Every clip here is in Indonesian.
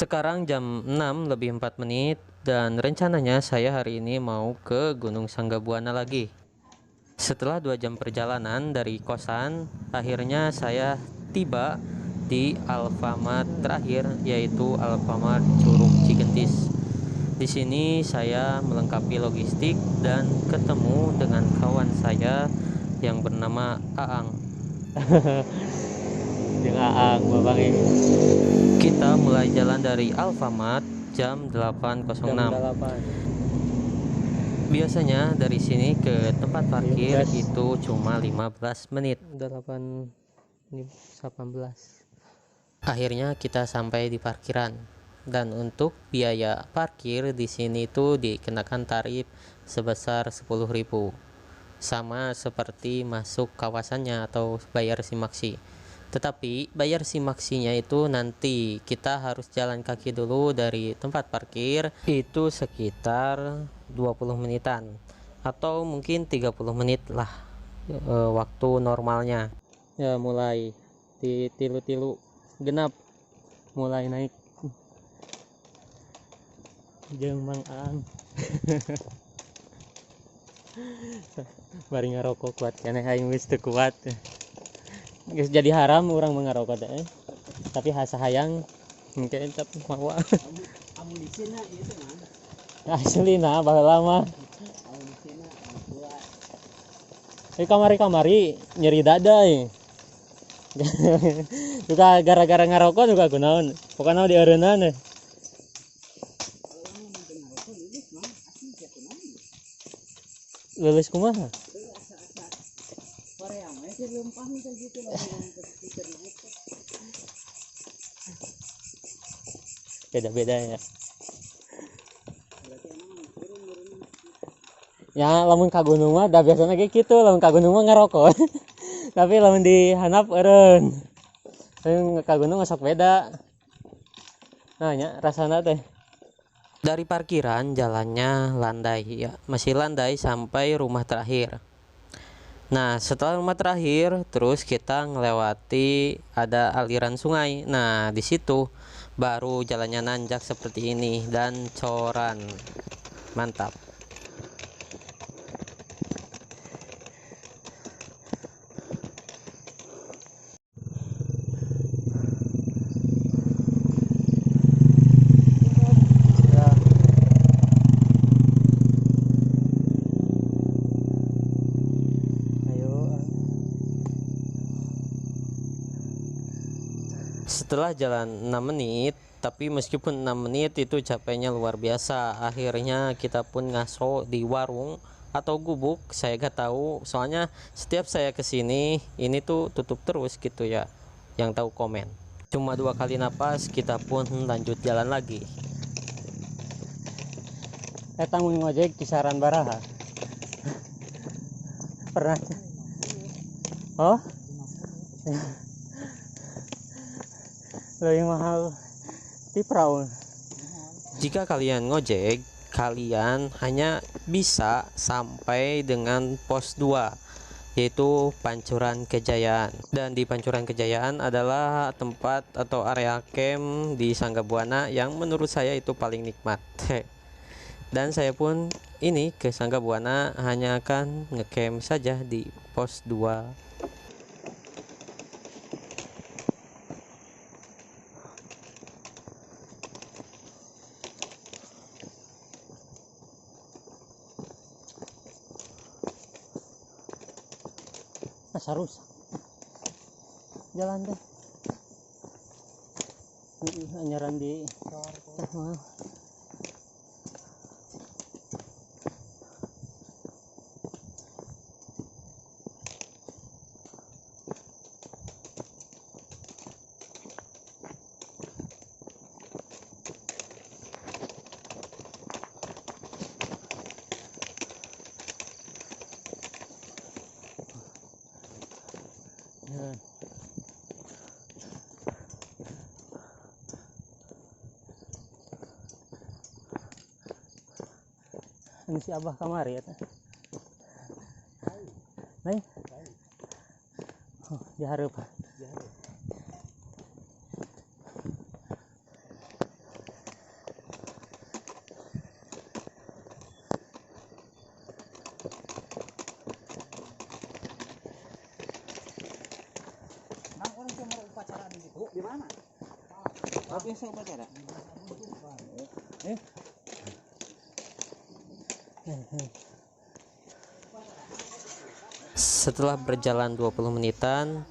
Sekarang jam 6 lebih 4 menit dan rencananya saya hari ini mau ke Gunung Sanggabuana lagi. Setelah 2 jam perjalanan dari kosan, akhirnya saya tiba di Alfamart terakhir, yaitu Alfamart Curug Cigentis. Di sini saya melengkapi logistik dan ketemu dengan kawan saya yang bernama Aang. Jeung Aang Babang ini. Kita mulai jalan dari Alfamart jam 8.06. Jam 8. Biasanya dari sini ke tempat parkir 15. itu cuma 15 menit. 8 18. Akhirnya kita sampai di parkiran. Dan untuk biaya parkir di sini itu dikenakan tarif sebesar 10.000. Sama seperti masuk kawasannya atau bayar simaksi. Tetapi bayar simaksinya itu nanti kita harus jalan kaki dulu dari tempat parkir, itu sekitar 20 menitan atau mungkin 30 menit lah waktu normalnya. Ya mulai di tilu-tilu genap mulai naik. Jeung Mang Aang. Bari ngarokok kuat keneh aing geus teu kuat. Geus jadi haram urang mengarokok teh. Tapi hasa hayang mungkin tapi mawa. Amunisina ieu teh mah. Aslina baheula mah. Amunisina kuat. Kamari-kamari nyeri dada juga gara-gara ngarokok juga kunaon. Pokona di eureunna. Lulus kumaha? Korea mah sih lempah teh gitu lah yang stiker naik. Beda-beda ya. Ya lamun ka gunung mah da biasana ge kitu, lamun ka gunung mah ngarokok. Tapi lamun di handap eureun. Tapi ka gunung sok beda. Nah nya rasana teh. Dari parkiran jalannya landai ya, masih landai sampai rumah terakhir. Nah, setelah rumah terakhir, terus kita ngelewati ada aliran sungai. Nah, di situ baru jalannya nanjak seperti ini dan coran. Mantap. Setelah jalan 6 menit, tapi meskipun 6 menit itu capeknya luar biasa. Akhirnya kita pun ngaso di warung atau gubuk, saya gak tahu. Soalnya setiap saya kesini ini tuh tutup terus gitu ya. Yang tahu komen. Cuma 2 kali napas kita pun lanjut jalan lagi. Eta mun ngojek kisaran baraha? Pernah. Oh? Lebih mahal di perahu. Jika kalian ngojek, kalian hanya bisa sampai dengan pos 2, yaitu Pancuran Kejayaan. Dan di Pancuran Kejayaan adalah tempat atau area camp di Sanggabuana yang menurut saya itu paling nikmat. Dan saya pun ini ke Sanggabuana hanya akan ngecamp saja di pos 2. Asa rusak jalan teh. Anyaran di ini si Abah kamari eta. Lain. Oh, dihareup. Gimana? Apa yang saya baca dah? Setelah berjalan 20 menitan,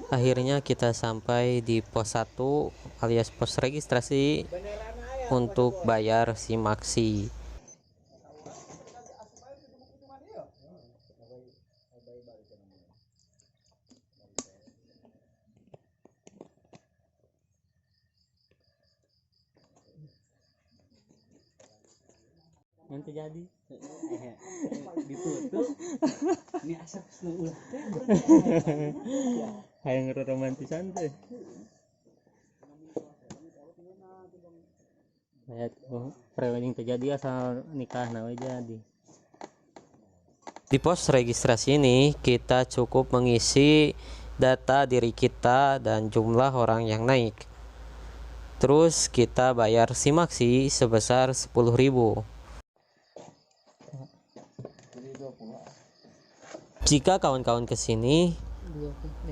akhirnya kita sampai di pos 1 alias pos registrasi untuk bayar SIM-AXI. Nanti jadi Ditutup. Ini asap semua. hayang romantisan teh. Kayak prewedding terjadi asal nikah nawe jadi. Di pos registrasi ini kita cukup mengisi data diri kita dan jumlah orang yang naik. Terus kita bayar SIM-AXI sebesar 10.000. Jika kawan-kawan kesini,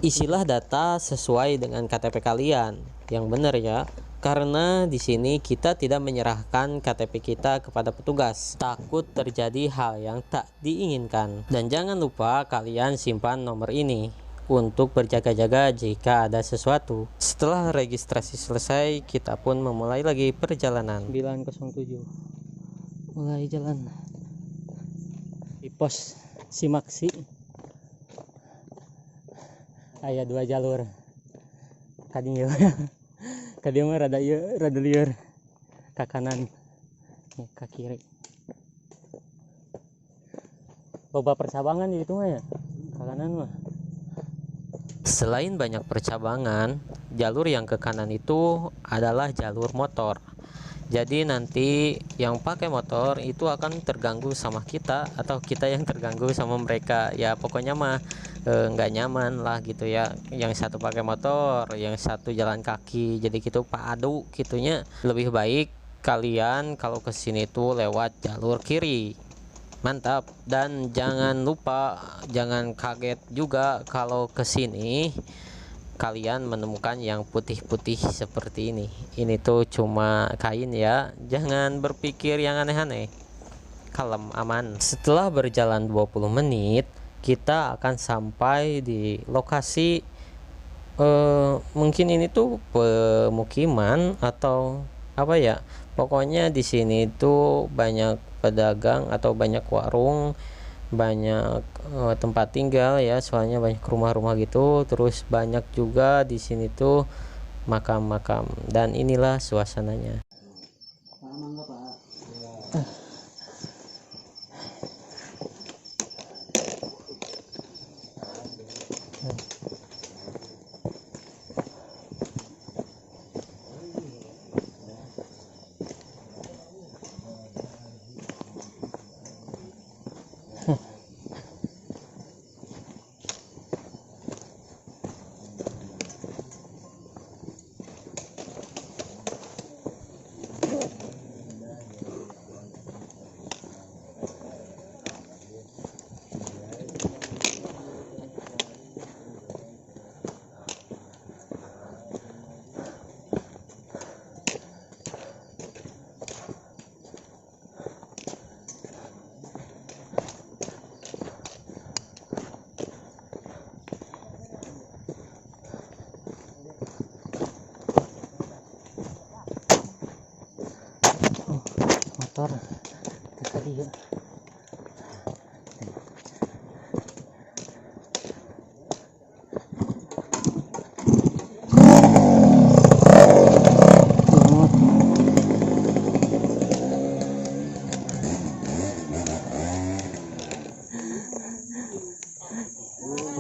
isilah data sesuai dengan KTP kalian yang benar ya. Karena di sini kita tidak menyerahkan KTP kita kepada petugas, takut terjadi hal yang tak diinginkan. Dan jangan lupa kalian simpan nomor ini untuk berjaga-jaga jika ada sesuatu. Setelah registrasi selesai, kita pun memulai lagi perjalanan. 907 mulai jalan di pos SIM-AXI. Aya 2 jalur kadieu kadieu mah rada lieur ke kanan ke kiri, loba percabangan di itu mah ya ke kanan mah. Selain banyak percabangan, jalur yang ke kanan itu adalah jalur motor. Jadi nanti yang pakai motor itu akan terganggu sama kita atau kita yang terganggu sama mereka. Ya pokoknya mah nggak nyaman lah gitu ya. Yang satu pakai motor, yang satu jalan kaki. Jadi gitu padu gitunya. Lebih baik kalian kalau kesini tuh lewat jalur kiri. Mantap. Dan jangan lupa, jangan kaget juga kalau kesini kalian menemukan yang putih-putih seperti ini. Ini tuh cuma kain ya, jangan berpikir yang aneh-aneh. Kalem, aman. Setelah berjalan 20 menit, kita akan sampai di lokasi mungkin ini tuh pemukiman atau apa ya. Pokoknya di sini tuh banyak pedagang atau banyak warung, banyak tempat tinggal ya, soalnya banyak rumah-rumah gitu. Terus banyak juga di sini tuh makam-makam, dan inilah suasananya. Pak mangga Pak. Motor itu tadi ya.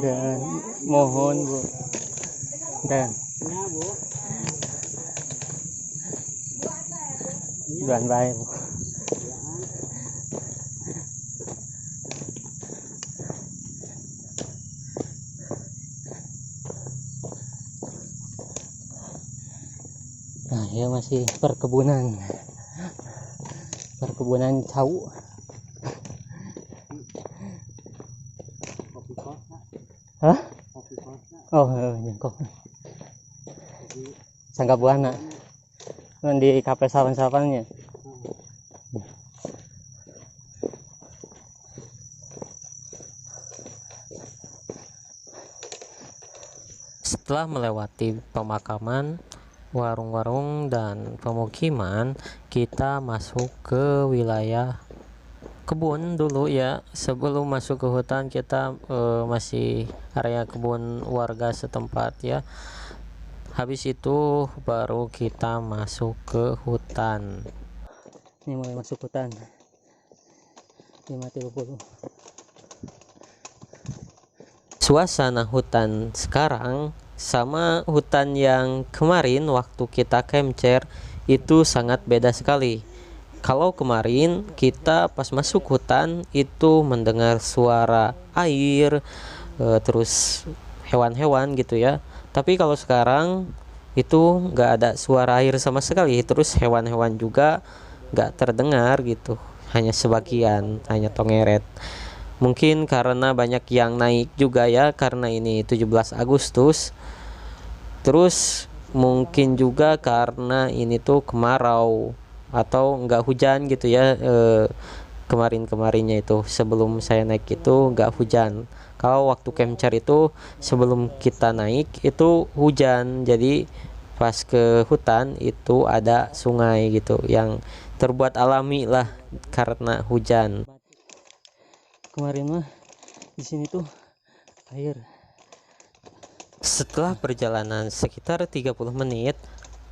Dan mohon Bu, dan Nah, Bu. doan baik Bu. Nah ya masih perkebunan cau. Kopi kos, Pak. Hah? Kopi kos, Pak. Oh, nyengkok. Jadi Sangka buana. Kan di kafe sawan-sawannya. Setelah melewati pemakaman, warung-warung dan pemukiman, kita masuk ke wilayah kebun dulu ya. Sebelum masuk ke hutan kita masih area kebun warga setempat ya. Habis itu baru kita masuk ke hutan. Ini mulai masuk hutan. 5.30. Suasana hutan sekarang sama hutan yang kemarin waktu kita camcer itu sangat beda sekali. Kalau kemarin kita pas masuk hutan itu mendengar suara air, terus hewan-hewan gitu ya. Tapi kalau sekarang itu nggak ada suara air sama sekali, terus hewan-hewan juga nggak terdengar gitu, hanya sebagian, hanya tongeret. Mungkin karena banyak yang naik juga ya, karena ini 17 Agustus. Terus mungkin juga karena ini tuh kemarau atau enggak hujan gitu ya. Kemarin-kemarinnya itu sebelum saya naik itu enggak hujan. Kalau waktu camcer itu sebelum kita naik itu hujan. Jadi pas ke hutan itu ada sungai gitu yang terbuat alami lah karena hujan. Kemarin mah di sini tuh air. Setelah perjalanan sekitar 30 menit,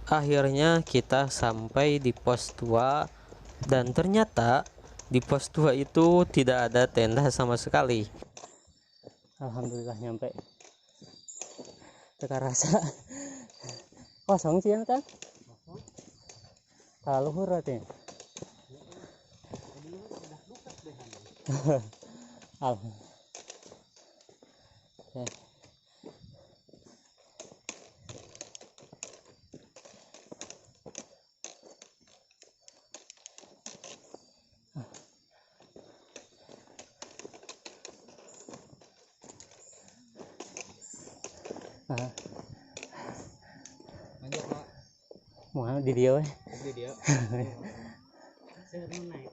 akhirnya kita sampai di pos 2 dan ternyata di pos 2 itu tidak ada tenda sama sekali. Alhamdulillah nyampe. Teka rasa kosong sih kan? Kalau luhur ya. Alhamdulillah. Lanjut Pak. Mau di dia weh. Di dia. Saya mau naik.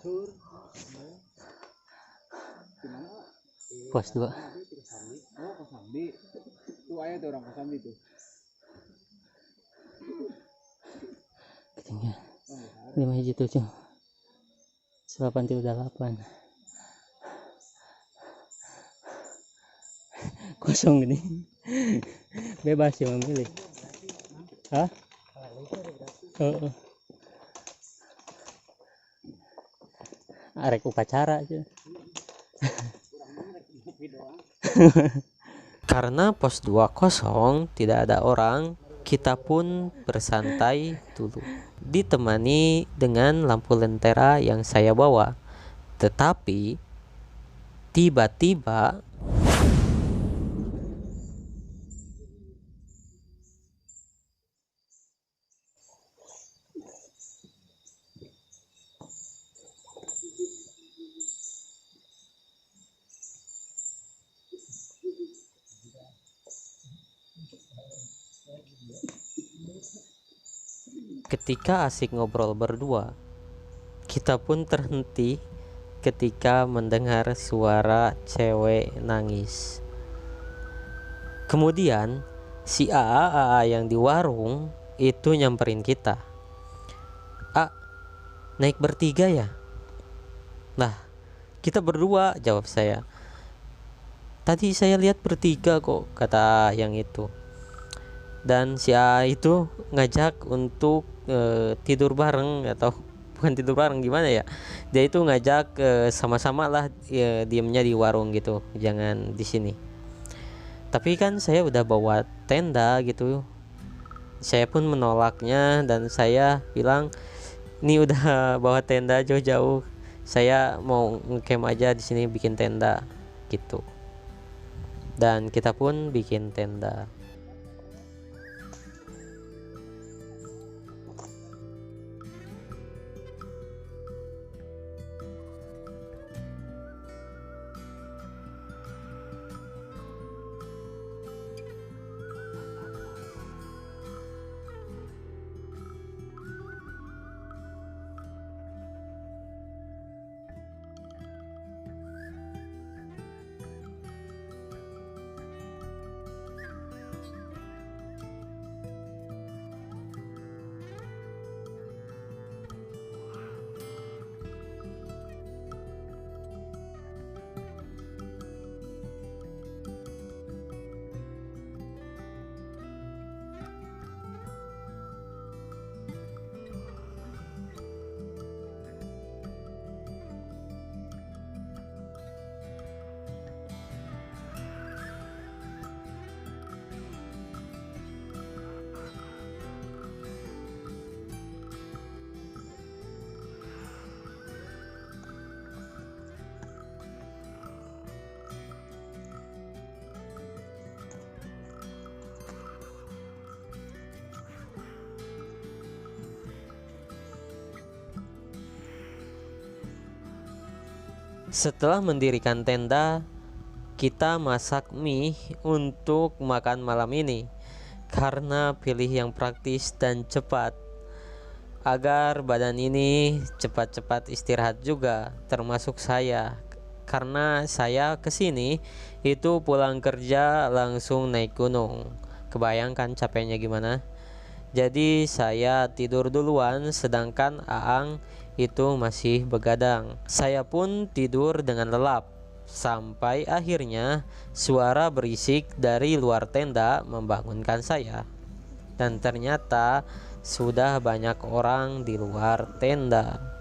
Sur. Gimana? Pos 2. Oh, Kosambi. Itu ayah tuh orang Kosambi tuh. Ketinggian 5 hiji 7. 8.8. Kosong gini. Bebas ya memilih. Hah? Arek upacara aja. Karena pos 2 kosong, tidak ada orang, kita pun bersantai dulu. Ditemani dengan lampu lentera yang saya bawa. Tetapi tiba-tiba ketika asik ngobrol berdua, kita pun terhenti ketika mendengar suara cewek nangis. Kemudian si AA yang di warung itu nyamperin kita. "A, naik bertiga ya?" "Nah, kita berdua," jawab saya. "Tadi saya lihat bertiga kok," kata yang itu. Dan si A itu ngajak untuk tidur bareng, atau bukan tidur bareng, gimana ya, dia itu ngajak sama-sama lah diemnya di warung gitu, jangan di sini. Tapi kan saya udah bawa tenda gitu, saya pun menolaknya dan saya bilang, "Ini udah bawa tenda jauh-jauh, saya mau ngecamp aja di sini, bikin tenda," gitu. Dan kita pun bikin tenda. Setelah mendirikan tenda, kita masak mie untuk makan malam ini karena pilih yang praktis dan cepat agar badan ini cepat-cepat istirahat juga, termasuk saya. Karena saya kesini itu pulang kerja langsung naik gunung. Kebayangkan capeknya gimana? Jadi saya tidur duluan sedangkan Aang itu masih begadang. Saya pun tidur dengan lelap sampai akhirnya suara berisik dari luar tenda membangunkan saya. Dan ternyata sudah banyak orang di luar tenda.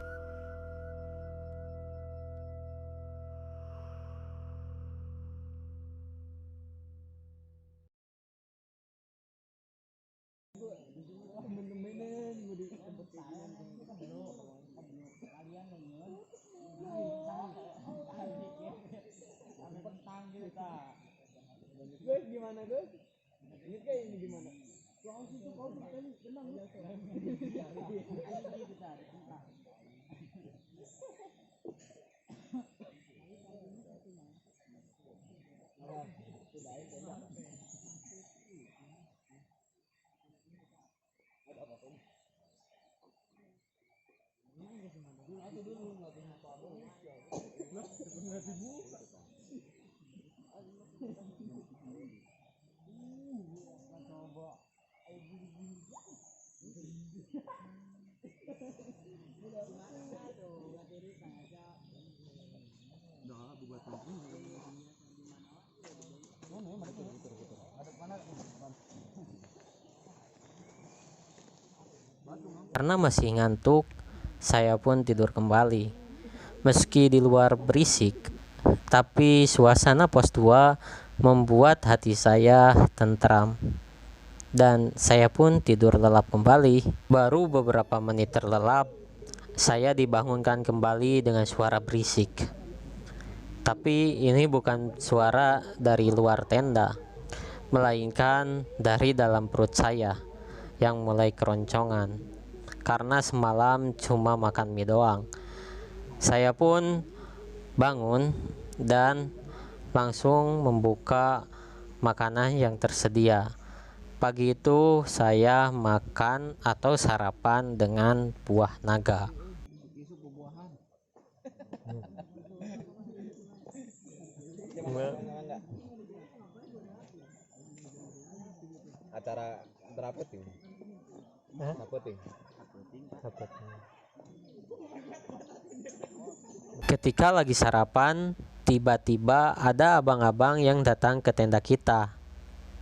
Karena masih ngantuk, saya pun tidur kembali. Meski di luar berisik, tapi suasana pos 2 membuat hati saya tentram. Dan saya pun tidur lelap kembali. Baru beberapa menit terlelap, saya dibangunkan kembali dengan suara berisik. Tapi ini bukan suara dari luar tenda, melainkan dari dalam perut saya yang mulai keroncongan. Karena semalam cuma makan mie doang. Saya pun bangun dan langsung membuka makanan yang tersedia. Pagi itu saya makan atau sarapan dengan buah naga. Acara berapa tuh? Apa tuh? Ketika lagi sarapan, tiba-tiba ada abang-abang yang datang ke tenda kita.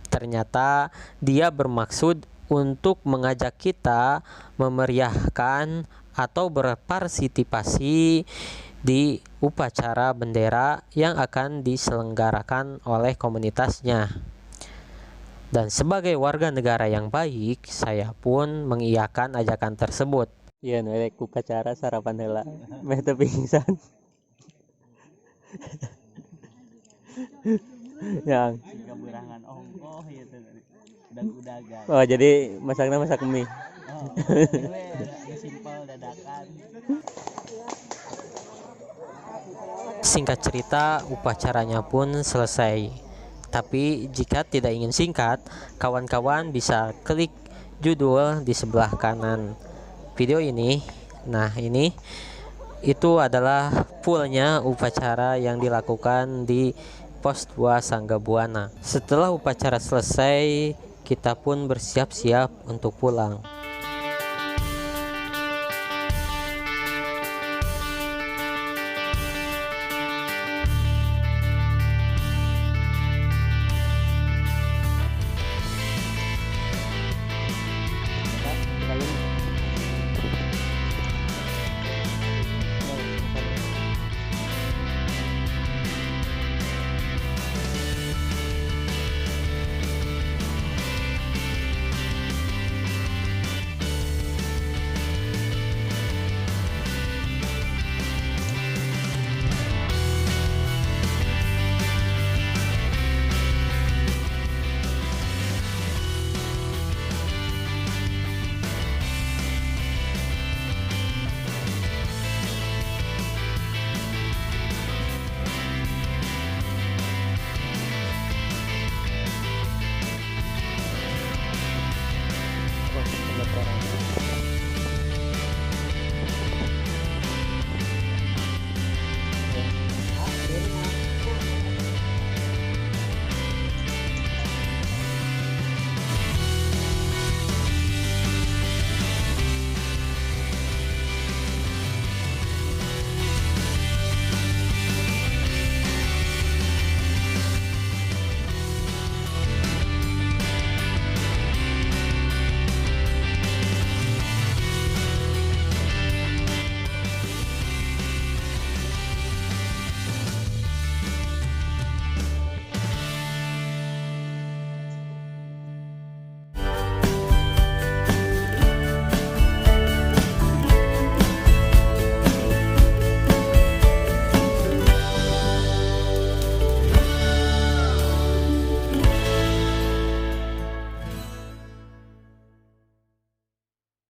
Ternyata dia bermaksud untuk mengajak kita memeriahkan atau berpartisipasi di upacara bendera yang akan diselenggarakan oleh komunitasnya. Dan sebagai warga negara yang baik, saya pun mengiyakan ajakan tersebut. Iya, nolek upacara sarapan heula. Meh teu pingsan. Yang Keberangan ongkoh ya tuh. Udag-udagan. oh jadi masaknya masak mie. Oh, gue simpel dadakan. Singkat cerita, upacaranya pun selesai. Tapi jika tidak ingin singkat, kawan-kawan bisa klik judul di sebelah kanan video ini. Nah, ini itu adalah fullnya upacara yang dilakukan di pos 2 Sanggabuana. Setelah upacara selesai, kita pun bersiap-siap untuk pulang.